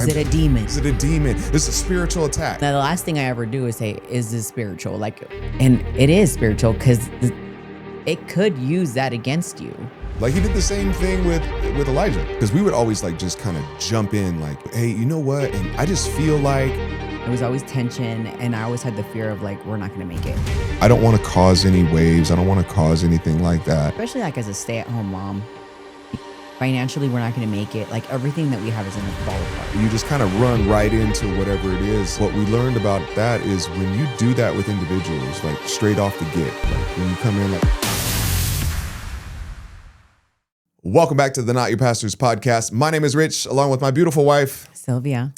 Is it a demon? Is it a demon? This is a spiritual attack. Now, the last thing I ever do is say, is this spiritual? Like, and it is spiritual because it could use that against you. Like he did the same thing with Elijah, because we would always like just kind of jump in like, hey, you know what? And I just feel like It was always tension, and I always had the fear of like, we're not going to make it. I don't want to cause any waves. I don't want to cause anything like that. Especially like as a stay-at-home mom. Financially, we're not going to make it. Like everything that we have is going to fall apart. You just kind of run right into whatever it is. What we learned about that is when you do that with individuals, like straight off the get, like when you come in like... Welcome back to the Not Your Pastors podcast. My name is Rich, along with my beautiful wife, Sylvia.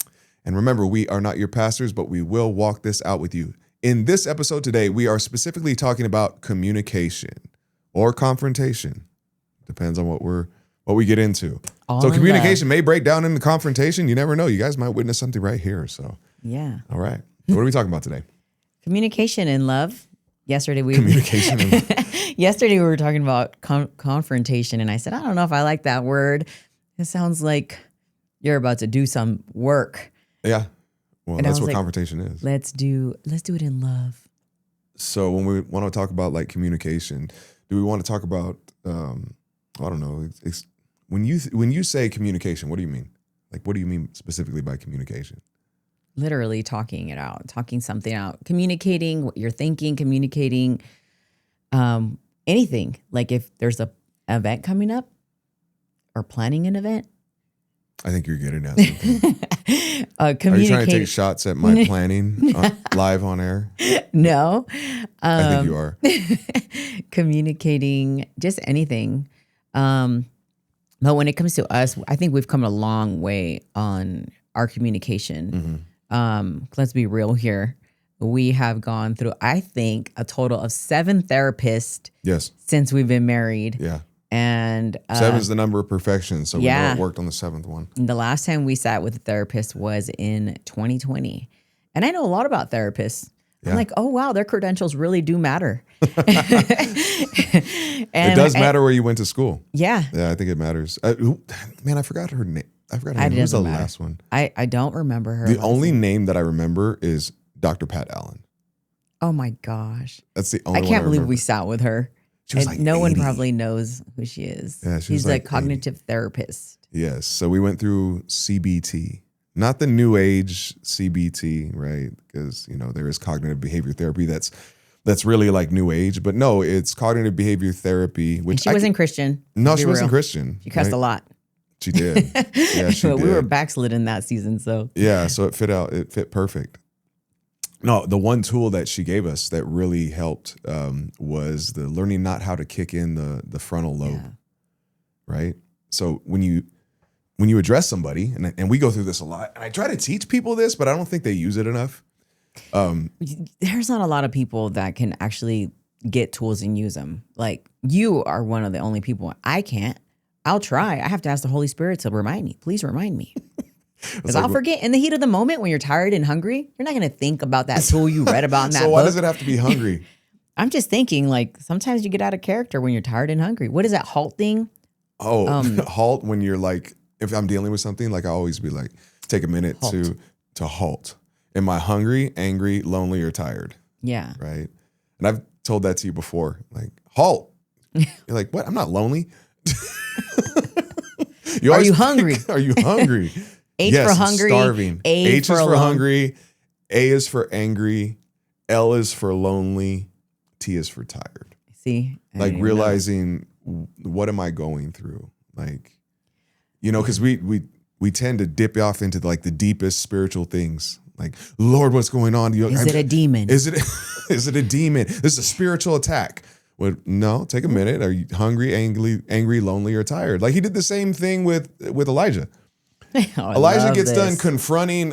And remember, we are not your pastors, but we will walk this out with you. In this episode today, we are specifically talking about communication or confrontation. Depends on what we get into. So communication may break down into confrontation. You never know. You guys might witness something right here. So yeah. All right. So what are we talking about today? Communication and love. Yesterday we were talking about confrontation, and I said, I don't know if I like that word. It sounds like you're about to do some work. Yeah. Well, and that's what confrontation is. Let's do it in love. So when we want to talk about like communication, do we want to talk about I don't know, when you say communication, what do you mean? Like what do you mean specifically by communication? Literally talking it out, talking something out, communicating what you're thinking, communicating anything. Like if there's an event coming up or planning an event. I think you're getting at something. Are you trying to take shots at my planning live on air? No. I think you are. Communicating just anything. But when it comes to us, I think we've come a long way on our communication. Mm-hmm. Let's be real here. We have gone through, I think, a total of 7 therapists since we've been married. Yeah. And 7 is the number of perfection. So we know it worked on the 7th one. The last time we sat with a therapist was in 2020. And I know a lot about therapists. Yeah. I'm like, oh, wow, their credentials really do matter. It does matter where you went to school. Yeah. Yeah, I think it matters. Man, I forgot her name. I forgot her name. Who's the last one? I don't remember her. The only name that I remember is Dr. Pat Allen. Oh, my gosh. That's the only one I can't believe we sat with her. She was like no 80. one probably knows who she is. Yeah, she's like a cognitive therapist. Yes. So we went through CBT, not the new age CBT, right? Because, there is cognitive behavior therapy that's really like new age. But no, it's cognitive behavior therapy. Which she wasn't Christian. No, she wasn't Christian. She cussed a lot. She did. Yeah, she did. We were backslidden that season. So yeah, so it fit perfect. No, the one tool that she gave us that really helped was the learning not how to kick in the frontal lobe, right? So when you address somebody, and we go through this a lot, and I try to teach people this, but I don't think they use it enough. There's not a lot of people that can actually get tools and use them. Like you are one of the only people. I can't. I'll try. I have to ask the Holy Spirit to remind me. Please remind me. Because I'll forget in the heat of the moment when you're tired and hungry. You're not going to think about that tool you read about in that book. So why does it have to be hungry? I'm just thinking like sometimes you get out of character when you're tired and hungry. What is that HALT thing? Oh, HALT when you're like, if I'm dealing with something, like I always be like, take a minute to halt. Am I hungry, angry, lonely, or tired? Yeah. Right. And I've told that to you before, like, halt. You're like, what? I'm not lonely. Are you hungry? Are you hungry? H for hungry. Starving. H is for hungry. A is for angry. L is for lonely. T is for tired. See? Like realizing what am I going through? Like, because we tend to dip off into like the deepest spiritual things. Like, Lord, what's going on? Is it a demon? Is it a demon? This is a spiritual attack. Well, no, take a minute. Are you hungry, angry, lonely, or tired? Like he did the same thing with Elijah. Elijah gets done confronting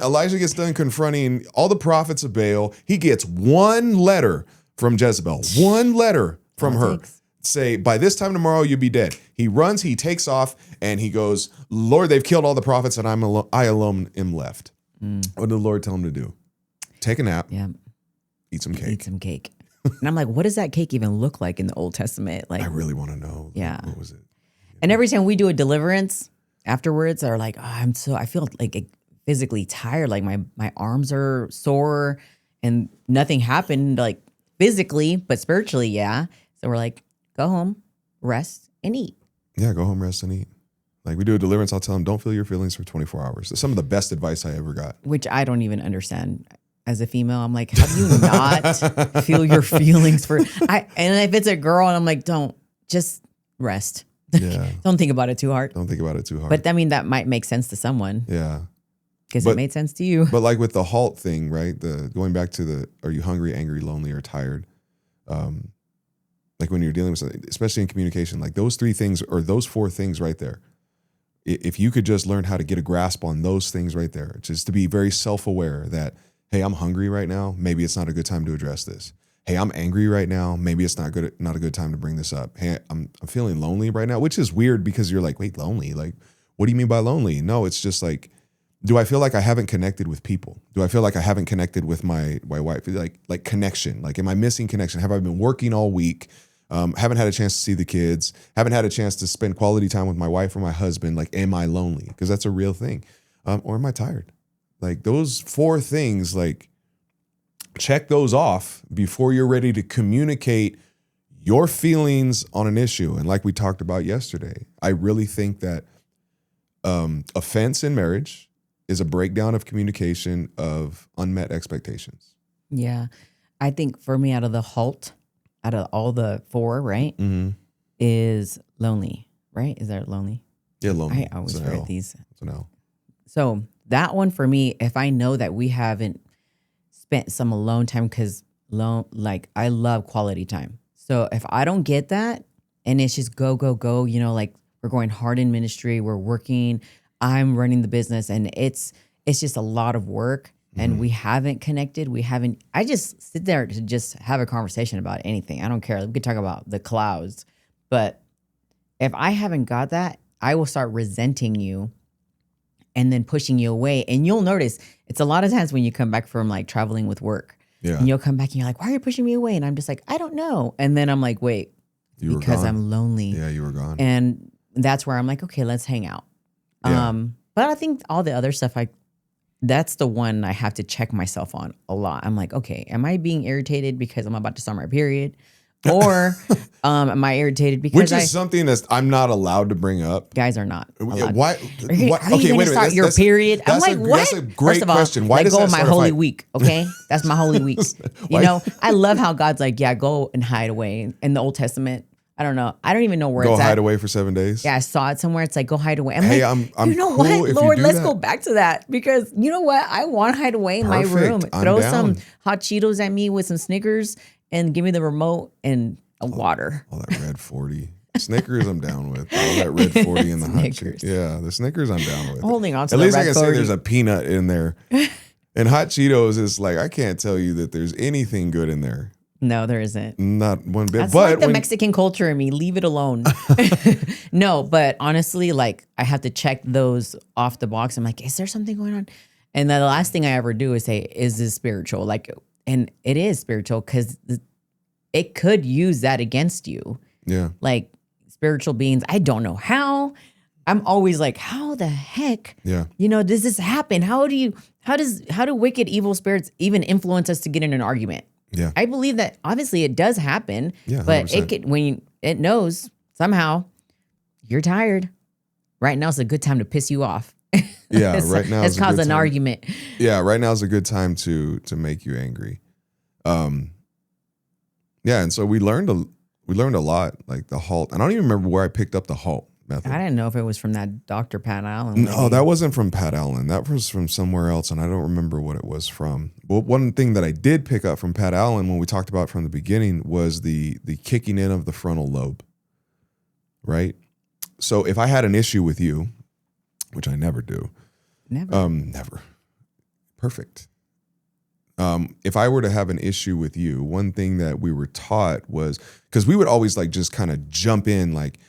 all the prophets of Baal. He gets one letter from Jezebel, one letter from her. Say, by this time tomorrow, you'll be dead. He runs, he takes off, and he goes, Lord, they've killed all the prophets, and I alone am left. What did the Lord tell him to do? Take a nap. Yeah. Eat some cake. Eat some cake. And I'm like, what does that cake even look like in the Old Testament? Like, I really want to know. Yeah. What was it? And every time we do a deliverance, afterwards are like, I feel like physically tired. Like my arms are sore and nothing happened like physically, but spiritually, yeah. So we're like, go home, rest, and eat. Yeah, go home, rest, and eat. Like we do a deliverance, I'll tell them, don't feel your feelings for 24 hours. That's some of the best advice I ever got. Which I don't even understand. As a female, I'm like, how do you not feel your feelings for? And if it's a girl, and I'm like, don't, just rest. Yeah. Don't think about it too hard. Don't think about it too hard. But I mean, that might make sense to someone. Yeah. Because it made sense to you. But like with the HALT thing, right? Going back to the, are you hungry, angry, lonely, or tired? Like when you're dealing with something, especially in communication, like those 3 things or those 4 things right there. If you could just learn how to get a grasp on those things right there, just to be very self-aware that, hey, I'm hungry right now. Maybe it's not a good time to address this. Hey, I'm angry right now. Maybe it's not a good time to bring this up. Hey, I'm feeling lonely right now, which is weird because you're like, wait, lonely? Like, what do you mean by lonely? No, it's just like, do I feel like I haven't connected with people? Do I feel like I haven't connected with my wife? Like connection. Like, am I missing connection? Have I been working all week? Haven't had a chance to see the kids. Haven't had a chance to spend quality time with my wife or my husband. Like, am I lonely? Because that's a real thing. Or am I tired? Like those 4 things, like check those off before you're ready to communicate your feelings on an issue. And like we talked about yesterday, I really think that offense in marriage is a breakdown of communication of unmet expectations. Yeah. I think for me, out of the HALT, out of all the 4, right, is lonely, right? Is that lonely? Yeah, lonely. I always forget these. It's an L. So that one for me, if I know that we haven't spent some alone time, because like I love quality time. So if I don't get that and it's just go, like we're going hard in ministry, we're working, I'm running the business, and it's just a lot of work. And we haven't connected. I just sit there to just have a conversation about anything. I don't care. We could talk about the clouds. But if I haven't got that, I will start resenting you and then pushing you away. And you'll notice it's a lot of times when you come back from like traveling with work. Yeah. And you'll come back and you're like, why are you pushing me away? And I'm just like, I don't know. And then I'm like, wait, because I'm lonely. Yeah, you were gone. And that's where I'm like, okay, let's hang out. Yeah. But I think all the other stuff, that's the one I have to check myself on a lot. I'm like, okay, am I being irritated because I'm about to start my period? Or am I irritated because Which is something that I'm not allowed to bring up. Guys are not allowed. Why? Are you going to start your period? I'm like, what? That's a great question. Why does that start my holy week, okay? That's my holy week. You know, I love how God's like, yeah, go and hide away. In the Old Testament, I don't know. I don't even know where it's at. Go hide away for 7 days? Yeah, I saw it somewhere. It's like, go hide away. I'm you know cool what, Lord, let's go back to that. Because you know what? I want to hide away in my room. Throw some hot Cheetos at me with some Snickers and give me the remote and a water. All that red 40. Snickers I'm down with. All that red 40 in the hot Cheetos. Yeah, the Snickers I'm down with. Holding on to At the least red I can 40. say there's a peanut in there. And hot Cheetos is like, I can't tell you that there's anything good in there. No, there isn't. Not one bit. That's like the Mexican culture in me. Leave it alone. No, but honestly, like I have to check those off the box. I'm like, is there something going on? And then the last thing I ever do is say, is this spiritual? Like, and it is spiritual because it could use that against you. Yeah. Like spiritual beings. I don't know how. I'm always like, how the heck? Yeah. You know, does this happen? How do wicked evil spirits even influence us to get in an argument? Yeah, I believe that obviously it does happen, but 100%. It could it knows somehow you're tired. Right now is a good time to piss you off. Yeah, right now it's caused an argument. Yeah, right now is a good time to make you angry. Yeah, and so we learned a lot, like the HALT. I don't even remember where I picked up the HALT method. I didn't know if it was from that Dr. Pat Allen. No, that wasn't from Pat Allen. That was from somewhere else, and I don't remember what it was from. But one thing that I did pick up from Pat Allen when we talked about from the beginning was the kicking in of the frontal lobe, right? So if I had an issue with you, which I never do. Never. Perfect. If I were to have an issue with you, one thing that we were taught was, because we would always like just kind of jump in like,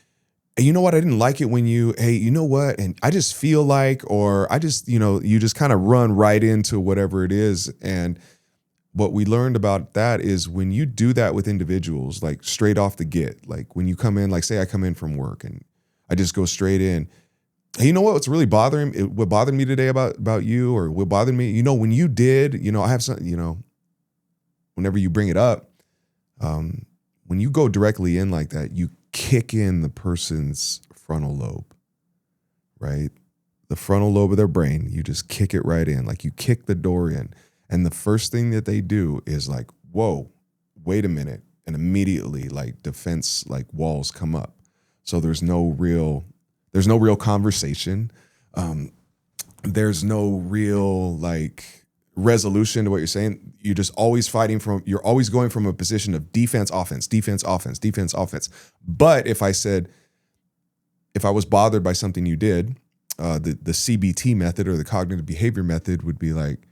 hey, you know what? I didn't like it when hey, you know what? And I just feel like, or I just, you just kind of run right into whatever it is. And what we learned about that is when you do that with individuals, like straight off the get, like when you come in, like say I come in from work and I just go straight in, And you know what's really bothering? What bothered me today about you, or what bothered me? You know, when you did, you know, I have some, you know, whenever you bring it up, when you go directly in like that, you kick in the person's frontal lobe, right? The frontal lobe of their brain, you just kick it right in, like you kick the door in. And the first thing that they do is like, whoa, wait a minute. And immediately like defense, like walls come up. So there's no real conversation. There's no real like resolution to what you're saying. You're just always you're always going from a position of defense, offense, defense, offense, defense, offense. But if I was bothered by something you did, the CBT method or the cognitive behavior method would be like,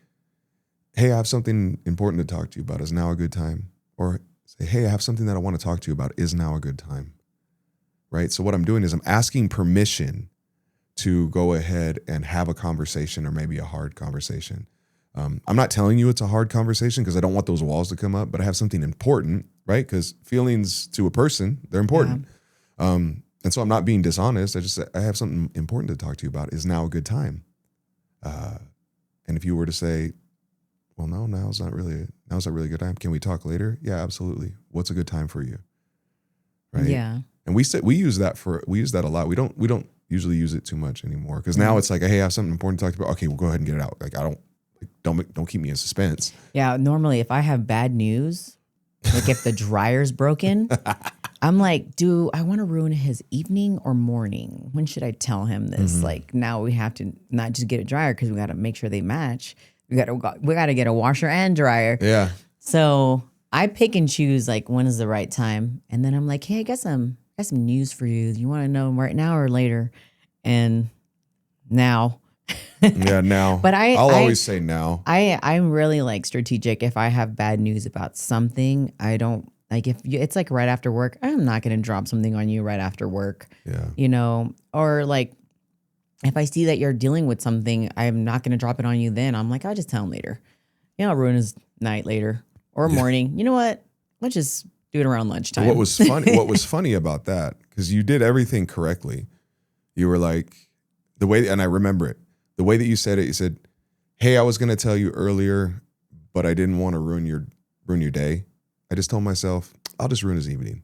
hey, I have something important to talk to you about. Is now a good time? Or say, hey, I have something that I want to talk to you about. Is now a good time? Right? So what I'm doing is I'm asking permission to go ahead and have a conversation, or maybe a hard conversation. I'm not telling you it's a hard conversation because I don't want those walls to come up, but I have something important, right? Because feelings to a person, they're important. Yeah. And so I'm not being dishonest. I have something important to talk to you about. Is now a good time? And if you were to say, well, no, now's not really a good time. Can we talk later? Yeah, absolutely. What's a good time for you? Right? Yeah. And we use that a lot. We don't usually use it too much anymore because now it's like, hey, I have something important to talk about. Okay, we'll go ahead and get it out. Like don't keep me in suspense. Yeah, normally if I have bad news, like if the dryer's broken, I'm like, do I want to ruin his evening or morning? When should I tell him this? Mm-hmm. Like now we have to not just get a dryer because we got to make sure they match. We got to get a washer and dryer. Yeah. So I pick and choose like when is the right time, and then I'm like, hey, I got some news for you. You want to know right now or later? And now. Yeah, now. But I'll always say now. I'm really like strategic. If I have bad news about something, I don't like it's like right after work. I'm not going to drop something on you right after work. Yeah. You know, or like if I see that you're dealing with something, I'm not going to drop it on you. Then I'm like, I'll just tell him later. You know, I'll ruin his night later or morning. You know what? Let's just do it around lunchtime. What was funny about that? Because you did everything correctly. You were like the way, and I remember it. The way that you said it, you said, hey, I was going to tell you earlier, but I didn't want to ruin your day. I just told myself, I'll just ruin his evening.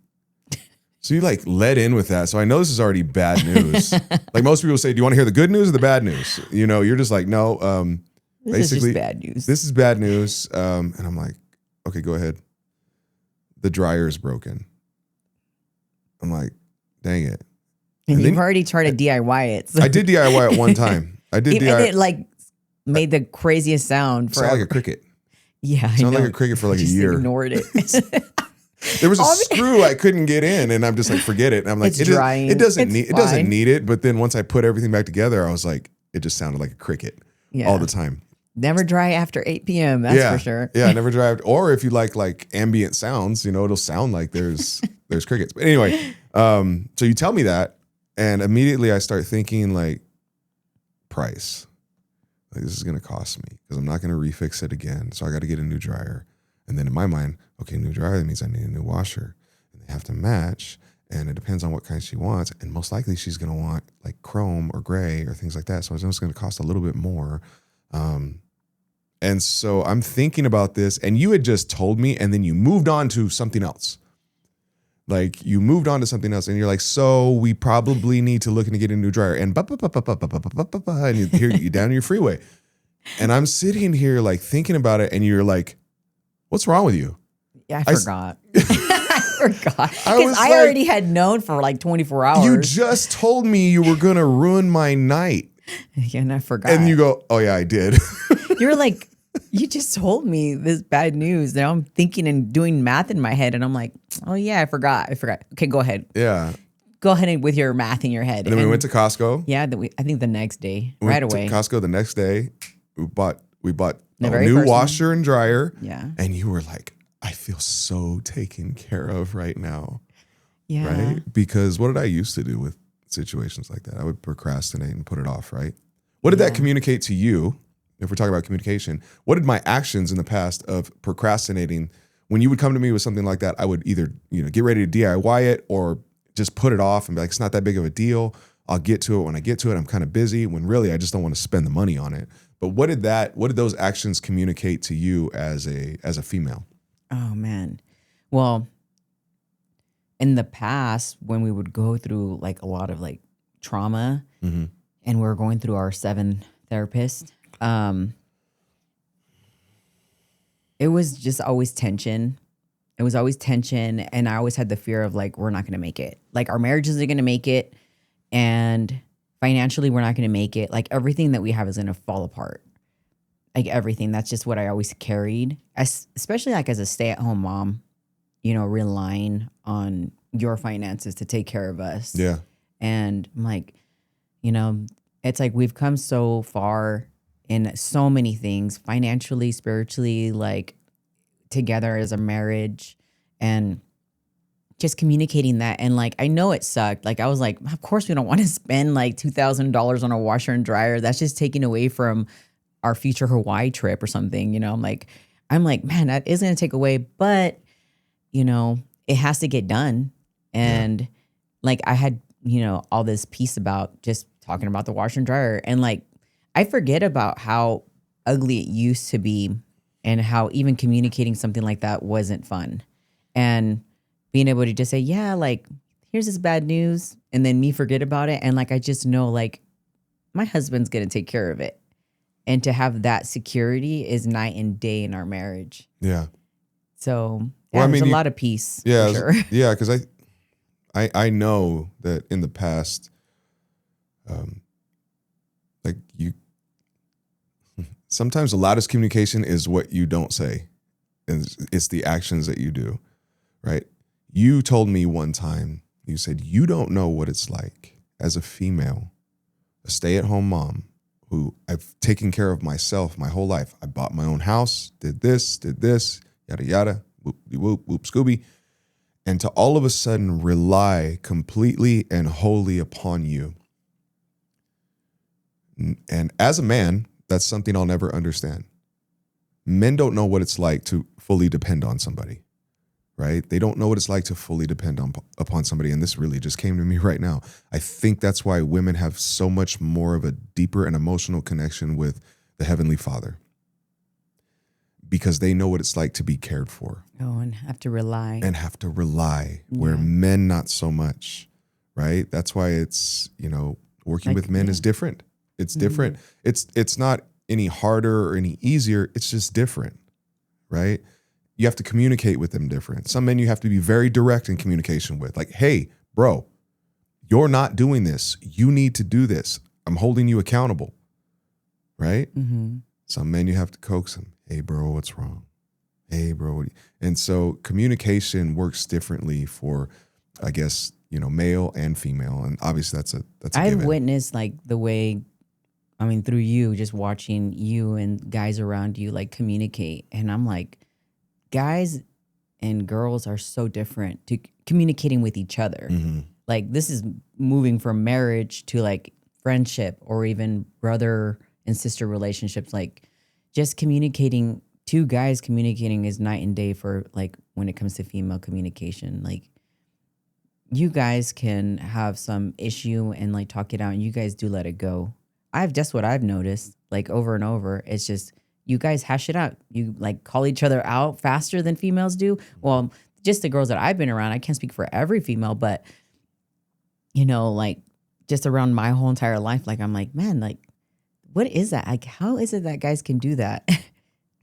So you like led in with that. So I know this is already bad news. Like most people say, do you want to hear the good news or the bad news? You know, you're just like, no, this is just bad news. This is bad news. And I'm like, okay, go ahead. The dryer is broken. I'm like, dang it. And you've already tried to DIY it. So. I did DIY it one time. I did DIY. And it like made the craziest sound. It sounded like a cricket. Yeah, it sounded like a cricket for like a year. Ignored it. There was a screw I couldn't get in, and I'm just like, forget it. And I'm like, it doesn't need it. But then once I put everything back together, I was like, it just sounded like a cricket all the time. Never dry after 8 p.m. That's for sure. Yeah, never dry. Or if you like ambient sounds, you know, it'll sound like there's crickets. But anyway, so you tell me that, and immediately I start thinking like price. Like this is gonna cost me because I'm not gonna refix it again. So I got to get a new dryer. And then in my mind, okay, new dryer, that means I need a new washer. And they have to match. And it depends on what kind she wants. And most likely she's going to want like chrome or gray or things like that. So it's just going to cost a little bit more. And so I'm thinking about this, and you had just told me, and then you moved on to something else. Like you moved on to something else, and you're like, so we probably need to look into getting a new dryer. And and you're down your freeway. And I'm sitting here like thinking about it, and you're like, what's wrong with you? Yeah, I forgot. I forgot. Because I already had known for like 24 hours. You just told me you were going to ruin my night. Yeah, and I forgot. And you go, oh yeah, I did. You're like, you just told me this bad news. Now I'm thinking and doing math in my head. And I'm like, oh yeah, I forgot. Okay, go ahead. Yeah. Go ahead with your math in your head. And then we went to Costco. Yeah, I think the next day, right away. To Costco the next day. We bought a new washer and dryer. Yeah. And you were like, I feel so taken care of right now. Yeah. Right? Because what did I used to do with situations like that? I would procrastinate and put it off, right? What did that communicate to you? If we're talking about communication, what did my actions in the past of procrastinating, when you would come to me with something like that, I would either, get ready to DIY it or just put it off and be like, it's not that big of a deal. I'll get to it when I get to it. I'm kind of busy, when really I just don't want to spend the money on it. But what did those actions communicate to you as a female? Oh man. Well, in the past, when we would go through like a lot of like trauma, Mm-hmm. and we're going through our 7 therapists, it was just always tension. It was always tension. And I always had the fear of like, we're not going to make it. Like our marriage isn't going to make it. And financially, we're not going to make it. Like everything that we have is going to fall apart. Like everything. That's just what I always carried, especially like as a stay-at-home mom, relying on your finances to take care of us. Yeah. And I'm like, it's like we've come so far in so many things, financially, spiritually, like together as a marriage, and just communicating that. And like, I know it sucked. Like I was like, of course we don't want to spend like $2,000 on a washer and dryer. That's just taking away from our future Hawaii trip or something. I'm like, man, that is going to take away, but it has to get done. And like, I had, all this piece about just talking about the washer and dryer. And like, I forget about how ugly it used to be and how even communicating something like that wasn't fun. And being able to just say, yeah, like, here's this bad news. And then me forget about it. And like, I just know like my husband's going to take care of it. And to have that security is night and day in our marriage. Yeah. So there's a lot of peace. Yeah. For sure. Yeah. Because I know that in the past, like sometimes the loudest communication is what you don't say. And it's the actions that you do, right? You told me one time, you said, you don't know what it's like as a female, a stay-at-home mom who I've taken care of myself my whole life. I bought my own house, did this, yada, yada, whoop, whoop, whoop, Scooby. And to all of a sudden rely completely and wholly upon you. And as a man, that's something I'll never understand. Men don't know what it's like to fully depend on somebody, right? They don't know what it's like to fully depend upon somebody. And this really just came to me right now. I think that's why women have so much more of a deeper and emotional connection with the Heavenly Father, because they know what it's like to be cared for. Oh, and have to rely. Where men, not so much, right? That's why it's, working like, with men is different. It's different. It's not any harder or any easier. It's just different, right? You have to communicate with them different. Some men you have to be very direct in communication with. Like, hey, bro, you're not doing this. You need to do this. I'm holding you accountable, right? Mm-hmm. Some men you have to coax them. Hey, bro, what's wrong? Hey, bro. And so communication works differently for, I guess, male and female. And obviously that's a I've given. witnessed like the way, through you, just watching you and guys around you like communicate. And I'm like, guys and girls are so different to communicating with each other. Mm-hmm. Like this is moving from marriage to like friendship or even brother and sister relationships. Like just communicating, two guys communicating is night and day for like when it comes to female communication. Like you guys can have some issue and like talk it out and you guys do let it go. That's what I've noticed like over and over. It's just, you guys hash it out. You like call each other out faster than females do. Well, just the girls that I've been around, I can't speak for every female, but like just around my whole entire life, like I'm like, man, like what is that? Like, how is it that guys can do that?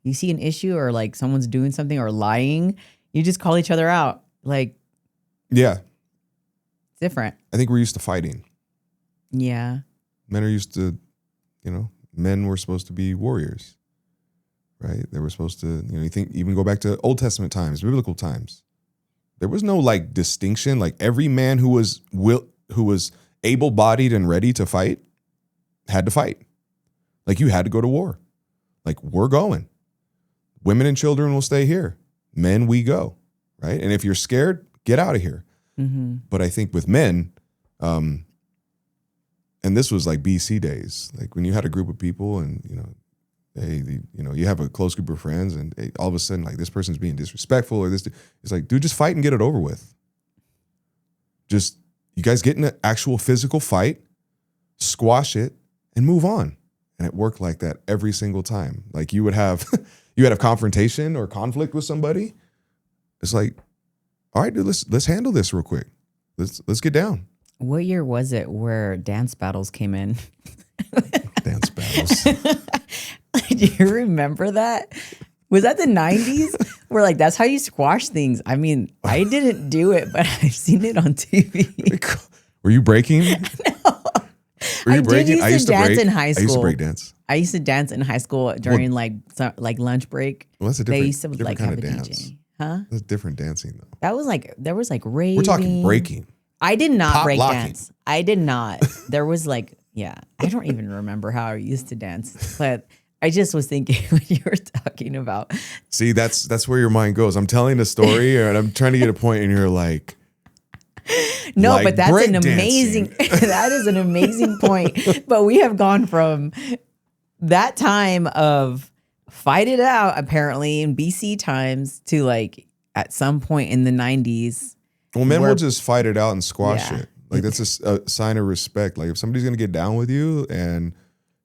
You see an issue or like someone's doing something or lying, you just call each other out. Like, yeah, it's different. I think we're used to fighting. Yeah. Men are used to, men were supposed to be warriors. Right? They were supposed to, you think, even go back to Old Testament times, biblical times. There was no like distinction. Like every man who was able-bodied and ready to fight had to fight. Like you had to go to war. Like we're going. Women and children will stay here. Men, we go. Right? And if you're scared, get out of here. Mm-hmm. But I think with men, and this was like BC days, like when you had a group of people and, you have a close group of friends and all of a sudden like this person's being disrespectful or this, it's like, dude, just fight and get it over with. Just, you guys get in an actual physical fight squash it, and move on. And it worked like that every single time. Like you would have you had a confrontation or conflict with somebody. It's like, all right, dude, let's handle this real quick. Let's get down. What year was it where dance battles came in? Dance battles. Do you remember that? Was that the 90s? Where like that's how you squash things. I mean, I didn't do it, but I've seen it on TV. Were you breaking? No. Were you breaking? I used to dance in high school. I used to break dance. I used to dance in high school during like lunch break. Well, that's a different, they used to like kind have of a dance. DJ. Huh? That's different dancing though. That was like there was like raving. We're talking breaking. I did not Pop break locking. dance. I did not. There was like, yeah, I don't even remember how I used to dance, but I just was thinking when you were talking about. See, that's where your mind goes. I'm telling a story and I'm trying to get a point, and you're like, no, like but that's break an amazing. That is an amazing point. But we have gone from that time of fight it out, apparently in BC times, to like at some point in the 90s. well, men will just fight it out and squash Yeah. it. Like that's a sign of respect. Like if somebody's gonna get down with you, and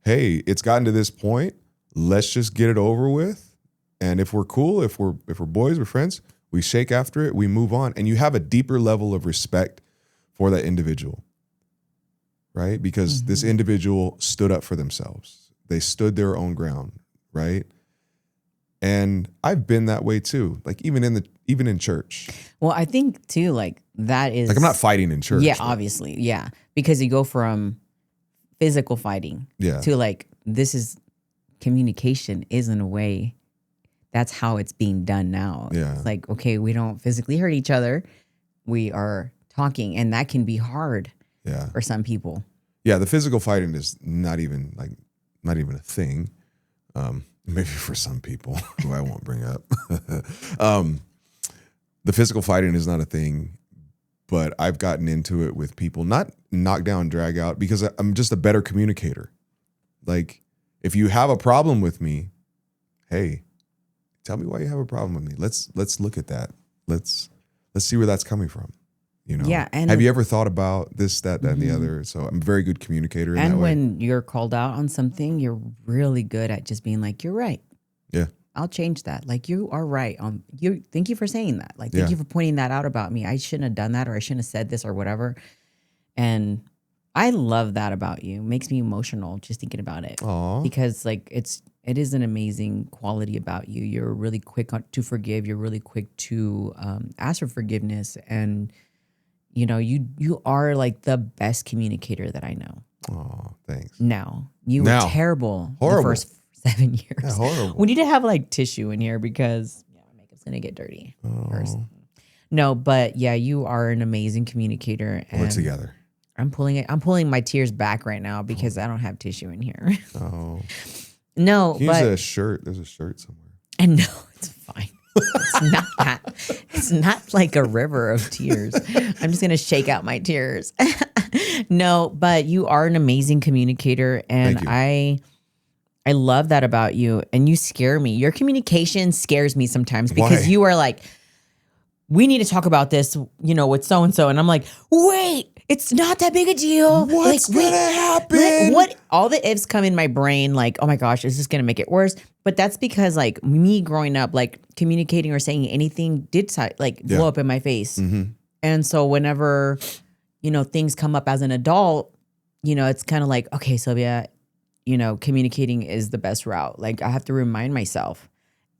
hey, it's gotten to this point, let's just get it over with. And if we're cool, if we're boys, we're friends, we shake after it, we move on, and you have a deeper level of respect for that individual, right? Because this individual stood up for themselves. They stood their own ground, right? And I've been that way too. Like even in church. Well, I think too, like that is Like I'm not fighting in church. Yeah, but- obviously, yeah, because you go from physical fighting Yeah. to like this is communication is in a way. That's how it's being done now. Yeah. It's like, okay, we don't physically hurt each other. We are talking, and that can be hard Yeah. for some people. Yeah, the physical fighting is not even a thing. Maybe for some people who I won't bring up. The physical fighting is not a thing, but I've gotten into it with people, not knock down, drag out, because I'm just a better communicator. Like if you have a problem with me, hey, tell me why you have a problem with me. Let's look at that. Let's see where that's coming from. You know, Yeah, and have you ever thought about this, that, and the other? So I'm a very good communicator in that And way. when you're called out on something, you're really good at just being like, "You're right. Yeah. I'll change that. Like you are right. You. Thank you for saying that. Like thank Yeah. you for pointing that out about me. I shouldn't have done that, or I shouldn't have said this, or whatever." And I love that about you. It makes me emotional just thinking about it. Aw. Because like it is an amazing quality about you. You're really quick to forgive. You're really quick to ask for forgiveness, and you know you are like the best communicator that I know. Oh, thanks. Now you Now. were terrible Horrible. the first 7 years. Yeah, horrible. We need to have like tissue in here because my makeup's gonna get dirty. First. No, but yeah, you are an amazing communicator. And We're together. I'm pulling my tears back right now because I don't have tissue in here. Oh, No, can you but use a shirt? There's a shirt somewhere. and no, it's fine. It's not that. It's not like a river of tears. I'm just gonna shake out my tears. No, but you are an amazing communicator, and Thank you. I love that about you. And you scare me. Your communication scares me sometimes because Why? you are like, we need to talk about this, you know, with so and so, and I'm like, wait, it's not that big a deal. What's like, gonna happen? What? All the ifs come in my brain, like, oh my gosh, is this gonna make it worse? But that's because, like, me growing up, like, communicating or saying anything did blow up in my face. Mm-hmm. And so whenever, you know, things come up as an adult, you know, it's kind of like, okay, Sylvia, you know, communicating is the best route. Like, I have to remind myself.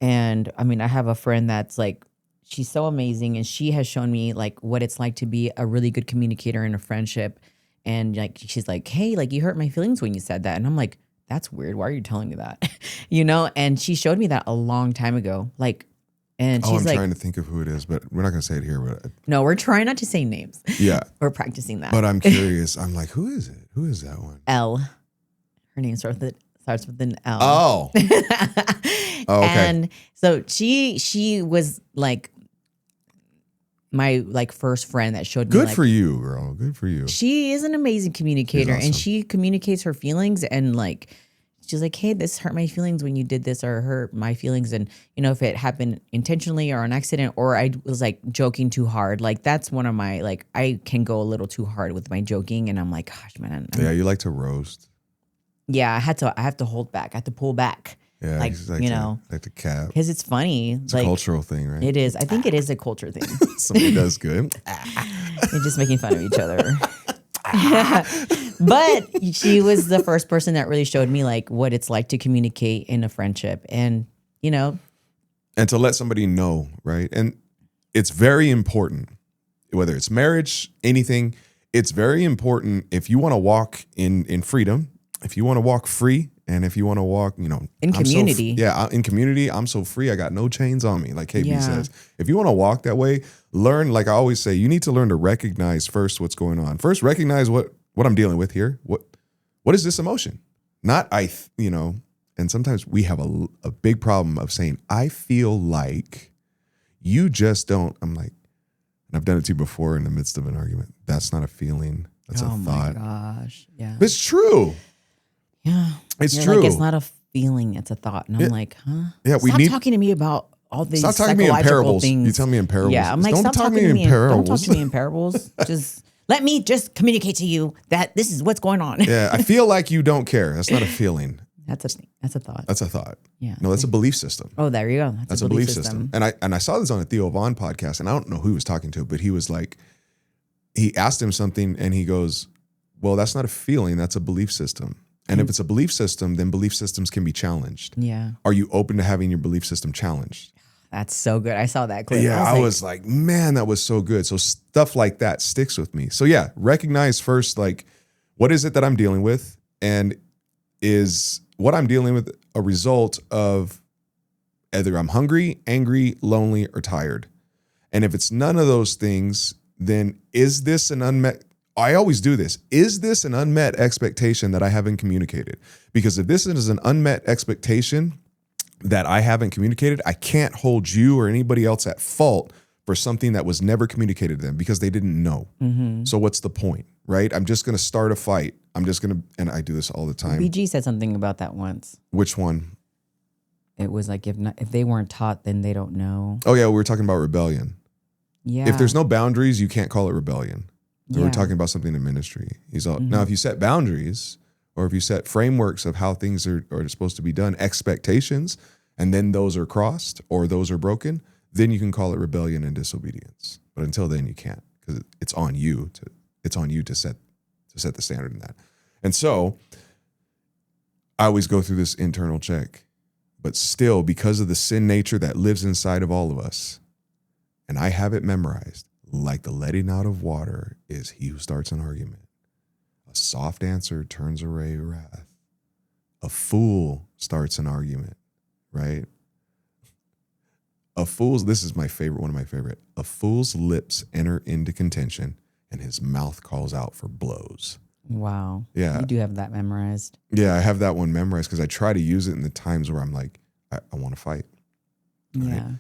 And I mean, I have a friend that's like, she's so amazing, and she has shown me like what it's like to be a really good communicator in a friendship. And like, she's like, hey, like you hurt my feelings when you said that. And I'm like, that's weird. Why are you telling me that? You know? And she showed me that a long time ago. Like, and she's I'm like, trying to think of who it is, but we're not gonna say it here. But no, we're trying not to say names. yeah, We're practicing that. but I'm curious. I'm like, who is it? Who is that one? L. Her name starts with an L. Oh, Oh, okay. And so she was like my like first friend that showed me. good like, for you, girl. Good for you. She is an amazing communicator, She's and awesome. she communicates her feelings, and like she's like, hey, this hurt my feelings when you did this, or hurt my feelings. And, you know, if it happened intentionally or an accident, or I was like joking too hard, like that's one of my, like, I can go a little too hard with my joking. And I'm like, gosh, man. Yeah, you like to roast. Yeah, I have to hold back. I have to pull back. Yeah, like you know, like to cap. Because it's funny. It's a cultural thing, right? It is. I think it is a culture thing. Somebody does good. They're just making fun of each other. But she was the first person that really showed me like what it's like to communicate in a friendship, and you know, and to let somebody know, right? And it's very important, whether it's marriage, anything. It's very important if you want to walk in freedom, if you want to walk free, and if you want to walk, you know, in community. In community, I'm so free. I got no chains on me, like KB says. If you want to walk that way, learn, like I always say, you need to learn to recognize first what's going on. First, recognize what I'm dealing with here. What is this emotion? Not you know, and sometimes we have a big problem of saying, I feel like you just don't. I'm like, and I've done it to you before in the midst of an argument. That's not a feeling. That's a thought. Oh my gosh. Yeah. It's true. Yeah. It's true. Like, it's not a feeling, it's a thought. And I'm like, huh? Yeah, Stop talking to me about all these stop talking to me in parables. things. You tell me in parables. Yeah, I'm like, don't stop talk talking to me in parables. Don't talk to me in parables. Just let me just communicate to you that this is what's going on. Yeah, I feel like you don't care. That's not a feeling. That's a thought. That's a thought. Yeah. No, that's a belief system. Oh, there you go. That's a belief system. And I saw this on a Theo Vaughn podcast, and I don't know who he was talking to, but he was like, he asked him something, and he goes, well, that's not a feeling. That's a belief system. And if it's a belief system, then belief systems can be challenged. Yeah. Are you open to having your belief system challenged? That's so good. I saw that clip. Yeah, I was like, man, that was so good. So stuff like that sticks with me. So yeah, recognize first, like, what is it that I'm dealing with? And is what I'm dealing with a result of either I'm hungry, angry, lonely, or tired? And if it's none of those things, then is this an unmet, I always do this, is this an unmet expectation that I haven't communicated? Because if this is an unmet expectation that I haven't communicated, I can't hold you or anybody else at fault for something that was never communicated to them because they didn't know. Mm-hmm. So what's the point, right? I'm just going to start a fight. I'm just going to, and I do this all the time. BG said something about that once. Which one? It was like, if they weren't taught, then they don't know. Oh yeah, we were talking about rebellion. Yeah. If there's no boundaries, you can't call it rebellion. So we're talking about something in ministry. He's all, now if you set boundaries or if you set frameworks of how things are supposed to be done, expectations, and then those are crossed or those are broken, then you can call it rebellion and disobedience. But until then you can't, because it's on you to set the standard in that. And so I always go through this internal check, but still, because of the sin nature that lives inside of all of us, and I have it memorized, like the letting out of water is he who starts an argument. A soft answer turns away wrath. A fool starts an argument, right? This is my favorite, one of my favorite. A fool's lips enter into contention and his mouth calls out for blows. Wow. Yeah. You do have that memorized. Yeah, I have that one memorized because I try to use it in the times where I'm like, I want to fight. Right? Yeah.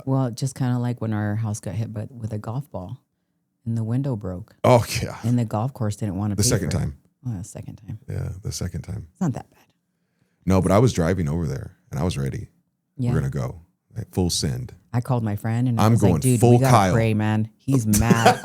Well, just kind of like when our house got hit with a golf ball and the window broke. Oh, yeah. And the golf course didn't want to The pay second for it. time. Oh, the second time. Yeah, the second time. It's not that bad. No, but I was driving over there and I was ready. Yeah. We're going to go. Like, full send. I called my friend and I I'm was going like, dude, full we gotta Kyle. pray, man. He's mad.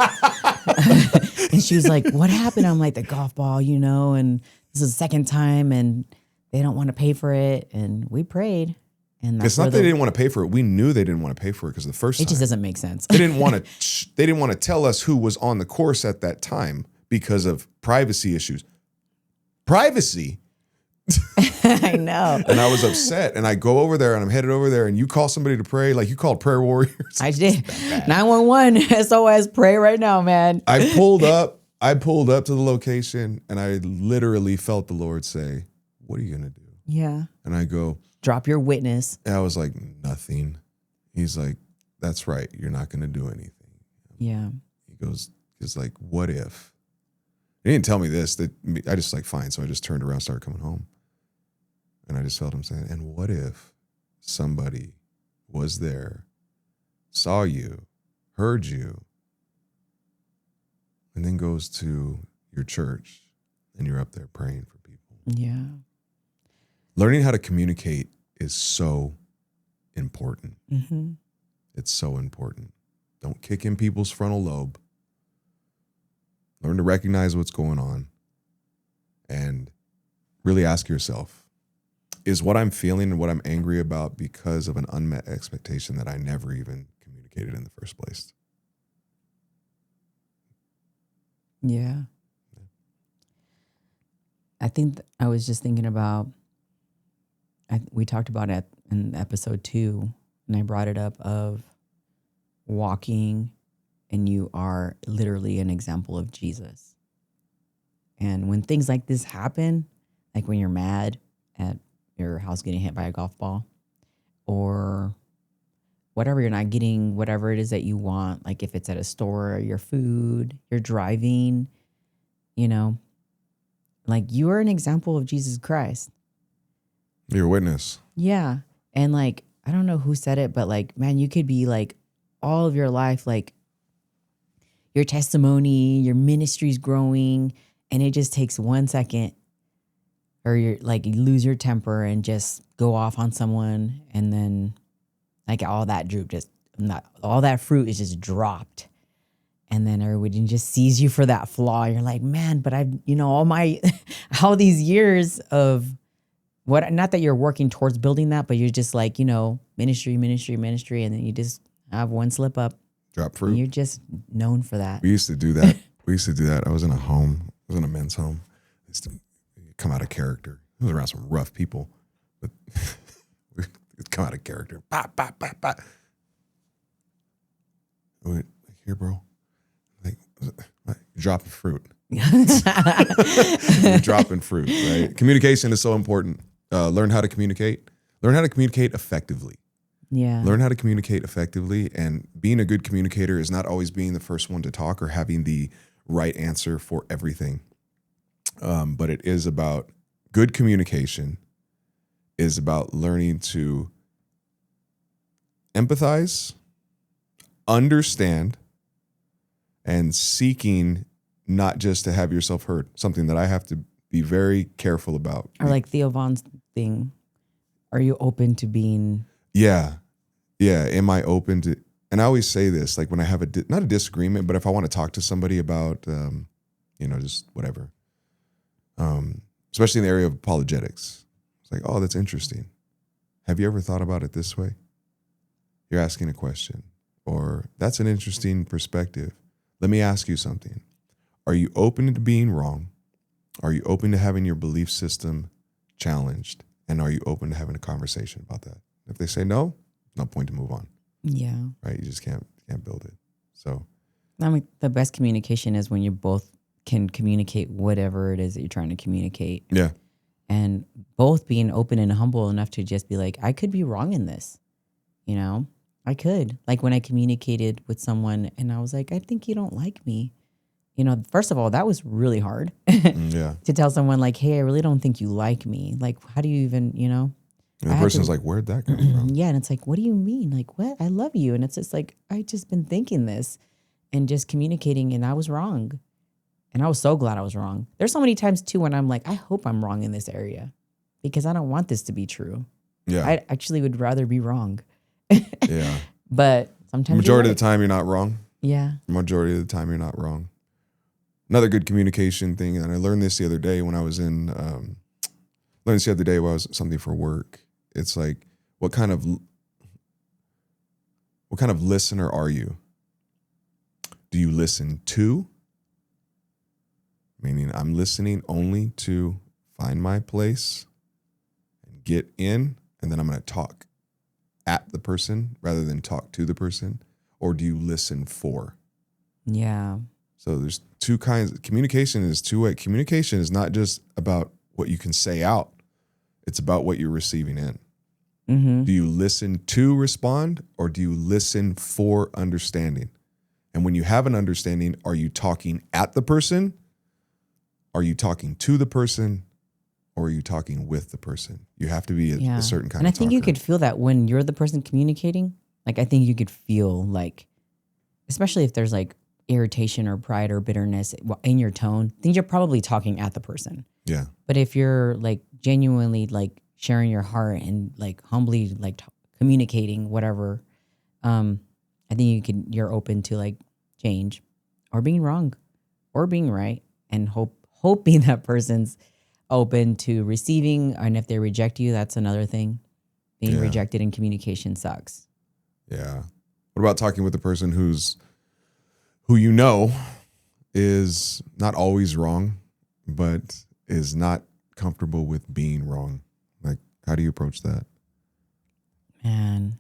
And she was like, what happened? I'm like, the golf ball, and this is the second time and they don't want to pay for it. And we prayed. And It's not that they didn't want to pay for it. We knew they didn't want to pay for it because the first time. It just doesn't make sense. They didn't want to tell us who was on the course at that time because of privacy issues. Privacy. I know. And I was upset. And I go over there and I'm headed over there and you call somebody to pray. Like you called prayer warriors. I did. 911 SOS, pray right now, man. I pulled up to the location and I literally felt the Lord say, what are you going to do? Yeah. And I go, drop your witness. and I was like, nothing. He's like, that's right. You're not going to do anything. Yeah. He goes, it's like, what if? He didn't tell me this. I just like, fine. So I just turned around, started coming home. And I just felt him saying, and what if somebody was there, saw you, heard you, and then goes to your church and you're up there praying for people? Yeah. Learning how to communicate is so important. Mm-hmm. It's so important. Don't kick in people's frontal lobe. Learn to recognize what's going on and really ask yourself, is what I'm feeling and what I'm angry about because of an unmet expectation that I never even communicated in the first place? Yeah. I think I was just thinking about, we talked about it in episode 2, and I brought it up of walking, and you are literally an example of Jesus. And when things like this happen, like when you're mad at your house getting hit by a golf ball, or whatever, you're not getting whatever it is that you want, like if it's at a store, your food, you're driving, you know, like you are an example of Jesus Christ. You're a witness. Yeah. And like, I don't know who said it, but like, man, you could be like all of your life, like your testimony, your ministry's growing, and it just takes 1 second, or you're like, you lose your temper and just go off on someone. And then like all that all that fruit is just dropped. And then everybody just sees you for that flaw. You're like, man, but I've, all these years of what, not that you're working towards building that, but you're just like, ministry. And then you just have one slip up. Drop fruit. You're just known for that. We used to do that. I was in a men's home. I used to come out of character. I was around some rough people, but we'd come out of character. Pop, pop, pop, pop. I went, here, bro. Like, you're dropping fruit. You're dropping fruit, right? Communication is so important. Learn how to communicate. Learn how to communicate effectively. Yeah. Learn how to communicate effectively. And being a good communicator is not always being the first one to talk or having the right answer for everything. But it is about good communication, is about learning to empathize, understand, and seeking not just to have yourself heard, something that I have to be very careful about. Or like Theo Vaughn's thing, are you open to being... Yeah. Am I open to, and I always say this, like when I have not a disagreement, but if I want to talk to somebody about, just whatever, especially in the area of apologetics, it's like, oh, that's interesting. Have you ever thought about it this way? You're asking a question, or that's an interesting perspective. Let me ask you something. Are you open to being wrong? Are you open to having your belief system challenged? And are you open to having a conversation about that? If they say no, no point to move on. Yeah. Right? You just can't build it. So I mean, the best communication is when you both can communicate whatever it is that you're trying to communicate. yeah. And both being open and humble enough to just be like, I could be wrong in this. I could. Like when I communicated with someone and I was like, I think you don't like me. First of all, that was really hard Yeah. to tell someone like, hey, I really don't think you like me. Like, how do you even, And the person's like, where'd that come from? Yeah. And it's like, what do you mean? Like, what? I love you. And it's just like, I just been thinking this and just communicating, and I was wrong. And I was so glad I was wrong. There's so many times too when I'm like, I hope I'm wrong in this area because I don't want this to be true. Yeah. I actually would rather be wrong. Yeah. But sometimes Majority of the time, you're not wrong. Yeah. Majority of the time, you're not wrong. Another good communication thing, and I learned this the other day when I was learned this the other day while I was something for work. It's like, what kind of listener are you? Do you listen to? Meaning I'm listening only to find my place and get in, and then I'm going to talk at the person rather than talk to the person? Or do you listen for? Yeah. So there's two kinds. Communication is two-way. Communication is not just about what you can say out. It's about what you're receiving in. Mm-hmm. Do you listen to respond, or do you listen for understanding? And when you have an understanding, are you talking at the person? Are you talking to the person? Or are you talking with the person? You have to be a certain kind of talker. And I think you could feel that when you're the person communicating. Like, I think you could feel like, especially if there's like irritation or pride or bitterness in your tone, I think you're probably talking at the person. Yeah. But if you're like genuinely like sharing your heart and like humbly like communicating whatever, I think you're open to like change or being wrong or being right, and hoping that person's open to receiving. And if they reject you, that's another thing. Being rejected in communication sucks. Yeah. What about talking with the person who you know is not always wrong, but is not comfortable with being wrong? Like, how do you approach that? Man.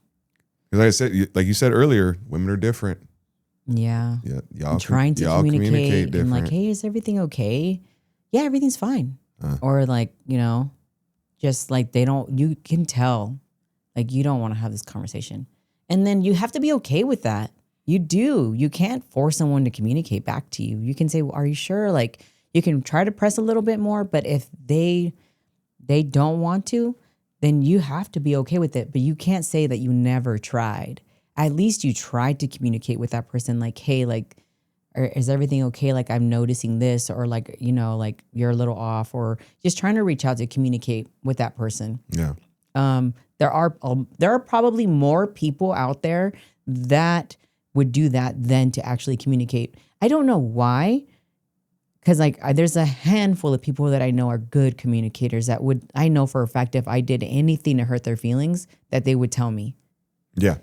Because like you said earlier, women are different. Yeah. Yeah. Y'all trying to communicate and different. like, hey, is everything okay? Yeah, everything's fine. Or like, just like you can tell, like you don't want to have this conversation. And then you have to be okay with that. You do. You can't force someone to communicate back to you. You can say, well, are you sure? Like you can try to press a little bit more, but if they don't want to, then you have to be okay with it. But you can't say that you never tried. At least you tried to communicate with that person. Like, hey, like, is everything okay? Like I'm noticing this, or like, like you're a little off, or just trying to reach out to communicate with that person. Yeah. There are probably more people out there that would do that than to actually communicate. I don't know why. Because like there's a handful of people that I know are good communicators that I know for a fact if I did anything to hurt their feelings, that they would tell me. Yeah.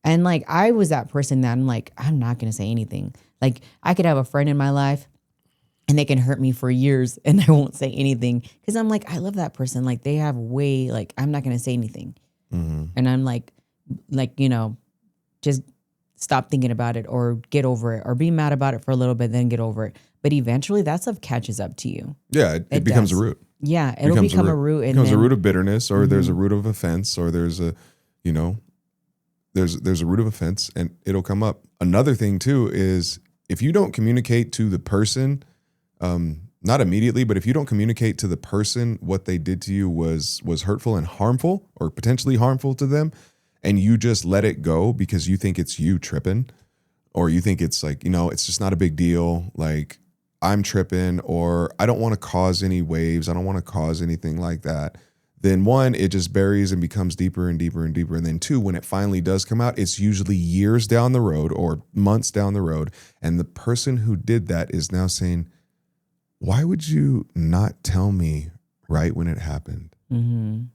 And like I was that person that I'm like, I'm not going to say anything. Like I could have a friend in my life and they can hurt me for years and I won't say anything because I'm like, I love that person. Like they have like, I'm not going to say anything. Mm-hmm. And I'm like, just stop thinking about it or get over it or be mad about it for a little bit, then get over it. But eventually that stuff catches up to you. Yeah, it becomes a root. Yeah, it'll become a root. It becomes a root of bitterness, or there's a root of offense, or there's a, there's a root of offense, and it'll come up. Another thing too is if you don't communicate to the person, not immediately, but if you don't communicate to the person what they did to you was hurtful and harmful, or potentially harmful to them, and you just let it go because you think it's you tripping, or you think it's like, it's just not a big deal. Like, I'm tripping, or I don't want to cause any waves. I don't want to cause anything like that. Then one, it just buries and becomes deeper and deeper and deeper. And then two, when it finally does come out, it's usually years down the road or months down the road. And the person who did that is now saying, why would you not tell me right when it happened? Mm-hmm.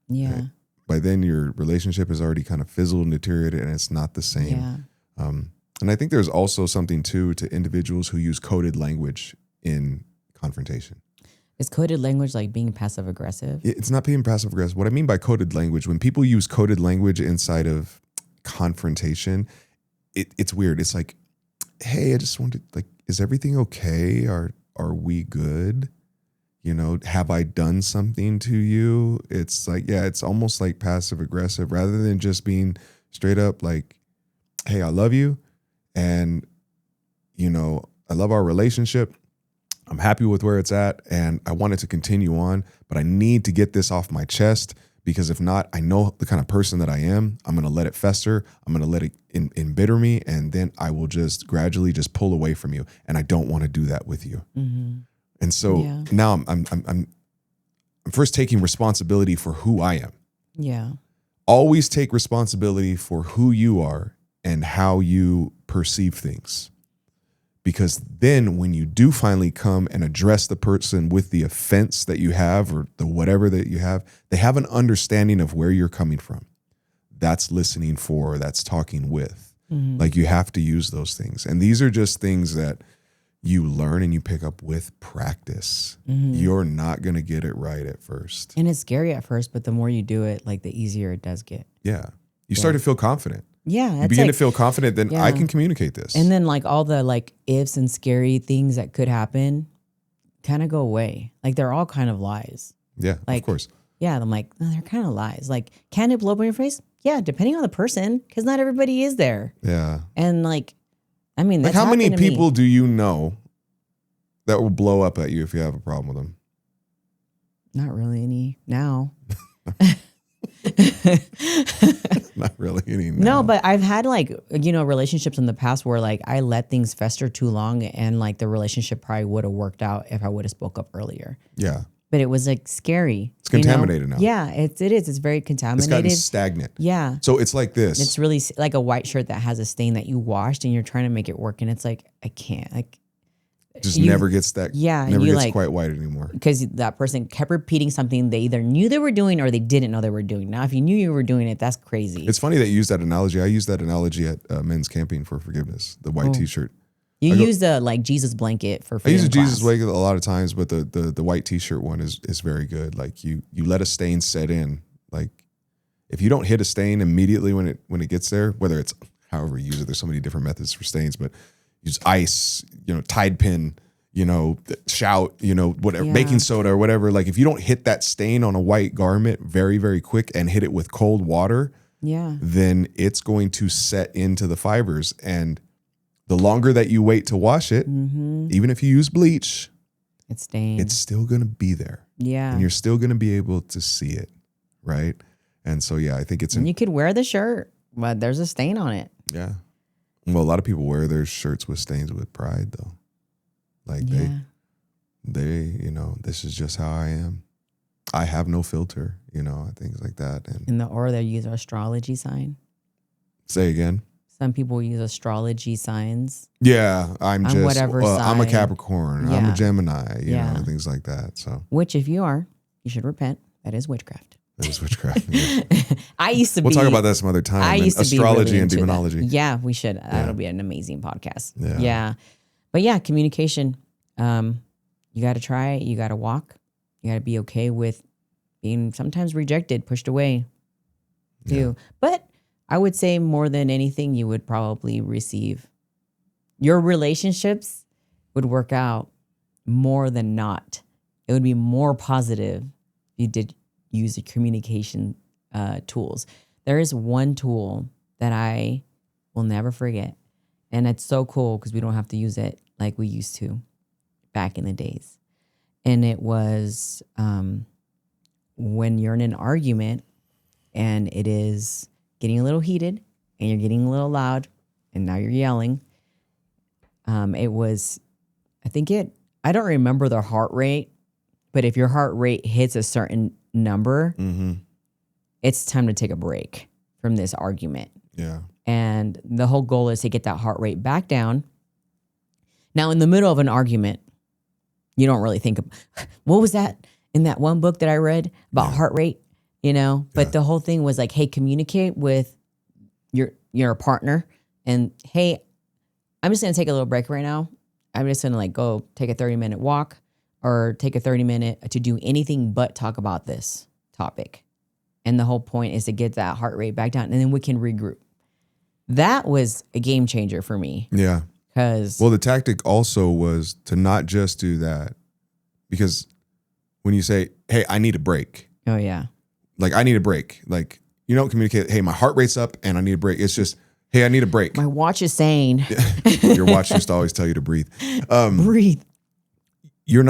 Yeah. Right? By then your relationship has already kind of fizzled and deteriorated, and it's not the same. Yeah. And I think there's also something too to individuals who use coded language in confrontation. Is coded language like being passive aggressive? It's not being passive aggressive. What I mean by coded language, when people use coded language inside of confrontation, it's weird. It's like, hey, I just wanted, like, is everything okay? Are we good? Have I done something to you? It's like, yeah, it's almost like passive aggressive rather than just being straight up like, hey, I love you. And, I love our relationship. I'm happy with where it's at and I want it to continue on, but I need to get this off my chest because if not, I know the kind of person that I am. I'm going to let it fester. I'm going to let it embitter me. And then I will just gradually just pull away from you. And I don't want to do that with you. Mm-hmm. And so now I'm first taking responsibility for who I am. Yeah. Always take responsibility for who you are and how you perceive things. Because then when you do finally come and address the person with the offense that you have or the whatever that you have, they have an understanding of where you're coming from. That's listening for, that's talking with. Mm-hmm. Like you have to use those things. And these are just things that you learn and you pick up with practice. Mm-hmm. You're not going to get it right at first. And it's scary at first, but the more you do it, like the easier it does get. Yeah. You start to feel confident. Yeah. You begin to feel confident, then I can communicate this. And then like all the like ifs and scary things that could happen kind of go away. Like they're all kind of lies. Yeah, like, of course. Yeah, I'm like, oh, they're kind of lies. Like, can it blow up in your face? Yeah, depending on the person, because not everybody is there. Yeah. And like, I mean, like that's how many to people me. do you know that will blow up at you if you have a problem with them? Not really any now. Not really any now. No, but I've had like, relationships in the past where like I let things fester too long and like the relationship probably would have worked out if I would have spoke up earlier. Yeah. but it was like scary. It's contaminated now. Yeah, it is. It's very contaminated. It's gotten stagnant. Yeah. So it's like this. It's really like a white shirt that has a stain that you washed and you're trying to make it work. And it's like, I can't. Like, just never gets that. Yeah. Never gets quite white anymore. Because that person kept repeating something they either knew they were doing or they didn't know they were doing. Now, if you knew you were doing it, that's crazy. It's funny that you use that analogy. I use that analogy at men's camping for forgiveness, the white t-shirt. You use the like Jesus blanket for freedom. I use a Jesus blanket a lot of times, but the white t-shirt one is very good. Like you let a stain set in. Like if you don't hit a stain immediately when it gets there, whether it's however you use it, there's so many different methods for stains, but use ice, Tide pin, shout, whatever, baking soda or whatever. Like if you don't hit that stain on a white garment very, very quick and hit it with cold water, then it's going to set into the fibers. And the longer that you wait to wash it, even if you use bleach, it's stained. It's still going to be there. Yeah. And you're still going to be able to see it. Right. And so, I think it's... And you could wear the shirt, but there's a stain on it. Yeah. Well, a lot of people wear their shirts with stains with pride, though. Like they, this is just how I am. I have no filter, things like that. Or they use an astrology sign. Say again. Some people use astrology signs. Yeah, I'm a Capricorn. Yeah. I'm a Gemini, things like that. So, which if you are, you should repent. That is witchcraft. That is witchcraft. Yeah. I used to We'll talk about that some other time. I used to astrology be really and demonology. That. Yeah, we should. That'll be an amazing podcast. Yeah. But communication. You got to try it. You got to walk. You got to be okay with being sometimes rejected, pushed away too. Yeah. But I would say more than anything, you would probably receive. Your relationships would work out more than not. It would be more positive if you did use the communication tools. There is one tool that I will never forget. And it's so cool because we don't have to use it like we used to back in the days. And it was when you're in an argument and it is getting a little heated and you're getting a little loud and now you're yelling. It was, I don't remember the heart rate, but if your heart rate hits a certain number, it's time to take a break from this argument. Yeah. And the whole goal is to get that heart rate back down. Now, in the middle of an argument, you don't really think of, what was that in that one book that I read about heart rate, But the whole thing was like, hey, communicate with your partner. And hey, I'm just going to take a little break right now. I'm just going to go take a 30-minute walk or take a 30-minute to do anything but talk about this topic. And the whole point is to get that heart rate back down and then we can regroup. That was a game changer for me. Yeah. Well, the tactic also was to not just do that, because when you say, hey, I need a break. Oh, yeah. Like, I need a break. Like, you don't communicate, hey, my heart rate's up and I need a break. It's just, hey, I need a break. My watch is saying. Your watch used to always tell you to breathe. Breathe. You're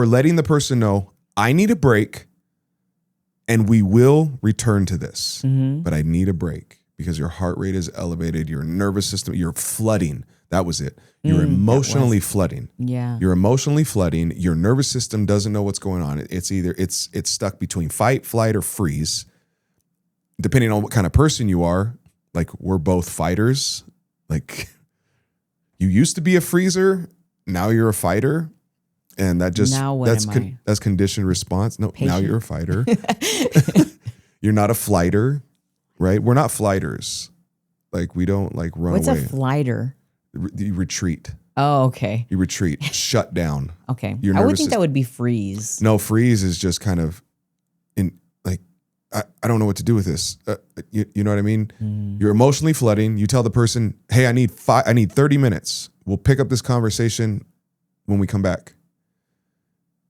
letting the person know, I need a break and we will return to this. But I need a break. Because your heart rate is elevated, your nervous system, you're flooding. That was it. You're emotionally flooding. Yeah. You're emotionally flooding. Your nervous system doesn't know what's going on. It's stuck between fight, flight, or freeze. Depending on what kind of person you are, like we're both fighters. Like you used to be a freezer, now you're a fighter. And that's conditioned response. No, Patient. Now you're a fighter. You're not a flighter. Right? We're not flighters. Like we don't run What's away. What's a flighter? You retreat. Oh, okay. You retreat. Shut down. Okay. I would think that would be freeze. No, freeze is just kind of I don't know what to do with this. You know what I mean? You're emotionally flooding. You tell the person, hey, I need 30 minutes. We'll pick up this conversation when we come back.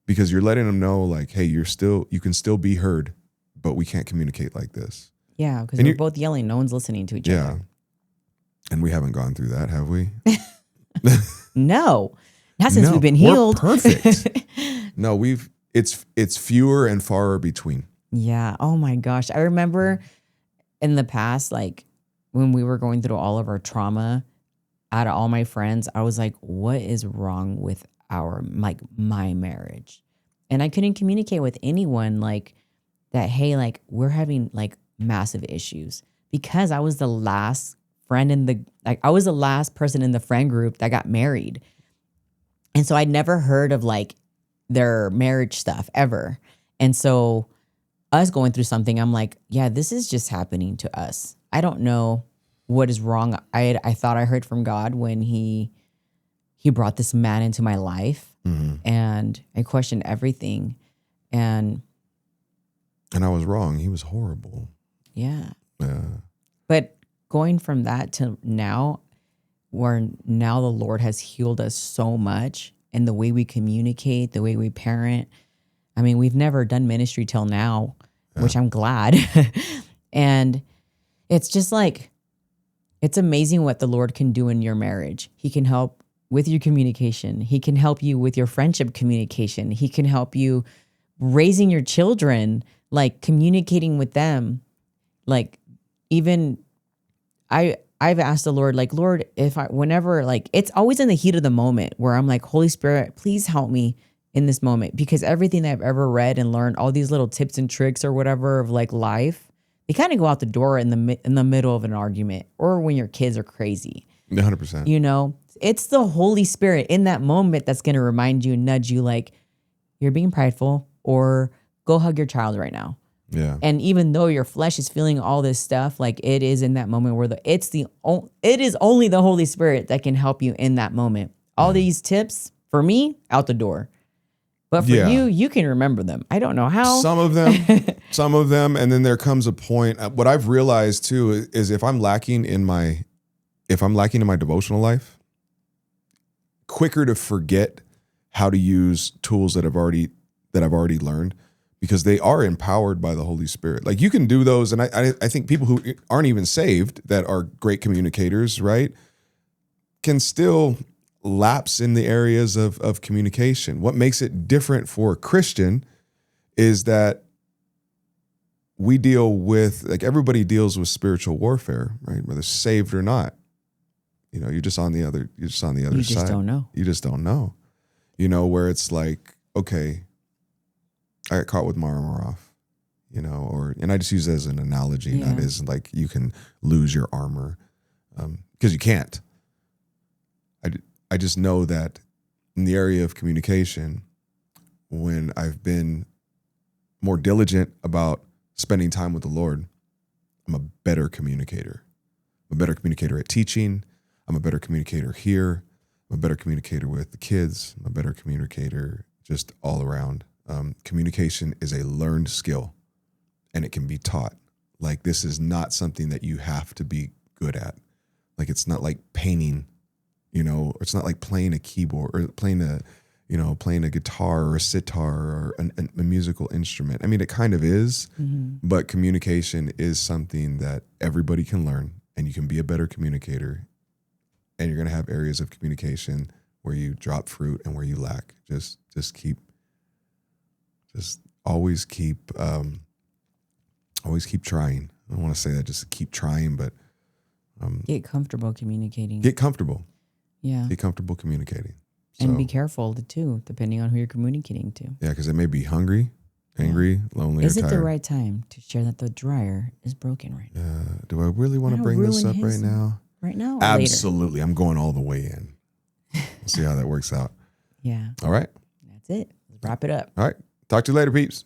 Because you're letting them know hey, you can still be heard, but we can't communicate like this. Yeah, because we're both yelling. No one's listening to each other. Yeah. And we haven't gone through that, have we? No. Not since we've been healed. We're perfect. No, it's fewer and far between. Yeah. Oh my gosh. I remember in the past, when we were going through all of our trauma, out of all my friends, I was like, what is wrong with my marriage. And I couldn't communicate with anyone like that, hey, like we're having like massive issues, because I was the last I was the last person in the friend group that got married. And so I'd never heard of like their marriage stuff ever. And so us going through something, I'm like, yeah, this is just happening to us. I don't know what is wrong. I thought I heard from God when he brought this man into my life, and I questioned everything. And I was wrong. He was horrible. Yeah. Yeah. But going from that to now, where now the Lord has healed us so much, and the way we communicate, the way we parent. I mean, we've never done ministry till now, which I'm glad. And it's just like, it's amazing what the Lord can do in your marriage. He can help with your communication. He can help you with your friendship communication. He can help you raising your children, like communicating with them. Like even I've asked the Lord, like, Lord, whenever, like, it's always in the heat of the moment where I'm like, Holy Spirit, please help me in this moment, because everything that I've ever read and learned, all these little tips and tricks or whatever of like life, they kind of go out the door in the middle of an argument, or when your kids are crazy. 100%. You know, it's the Holy Spirit in that moment that's going to remind you and nudge you, like, you're being prideful, or go hug your child right now. Yeah. And even though your flesh is feeling all this stuff, like it is in that moment where it is only the Holy Spirit that can help you in that moment. All these tips for me, out the door. But for you can remember them. I don't know how. Some of them. And then there comes a point. What I've realized too is if I'm lacking in my devotional life, quicker to forget how to use tools that I've already learned, because they are empowered by the Holy Spirit. Like you can do those. And I think people who aren't even saved that are great communicators, right, can still lapse in the areas of communication. What makes it different for a Christian is that we deal with, like, everybody deals with spiritual warfare, right? Whether saved or not. You know, you're just on the other side. You just don't know. You just don't know. You know, where it's like, okay, I got caught with my armor off, you know, and I just use it as an analogy, not as like you can lose your armor, because you can't. I just know that in the area of communication, when I've been more diligent about spending time with the Lord, I'm a better communicator. I'm a better communicator at teaching. I'm a better communicator here. I'm a better communicator with the kids. I'm a better communicator just all around. Communication is a learned skill, and it can be taught. Like, this is not something that you have to be good at. Like, it's not like painting. You know, it's not like playing a keyboard or playing a guitar or a sitar or a musical instrument. I mean, it kind of is, but communication is something that everybody can learn, and you can be a better communicator. And you're going to have areas of communication where you drop fruit and where you lack. Just always keep trying. I don't want to say that, just keep trying, but get comfortable communicating. Get comfortable. Yeah. Be comfortable communicating. And be careful too, depending on who you're communicating to. Yeah, because they may be hungry, angry, lonely, Is or it tired. the right time to share that the dryer is broken right now? Do I really want to bring this up right now? Right now? Or Absolutely. Later? I'm going all the way in. We'll see how that works out. Yeah. All right. That's it. Let's wrap it up. All right. Talk to you later, peeps.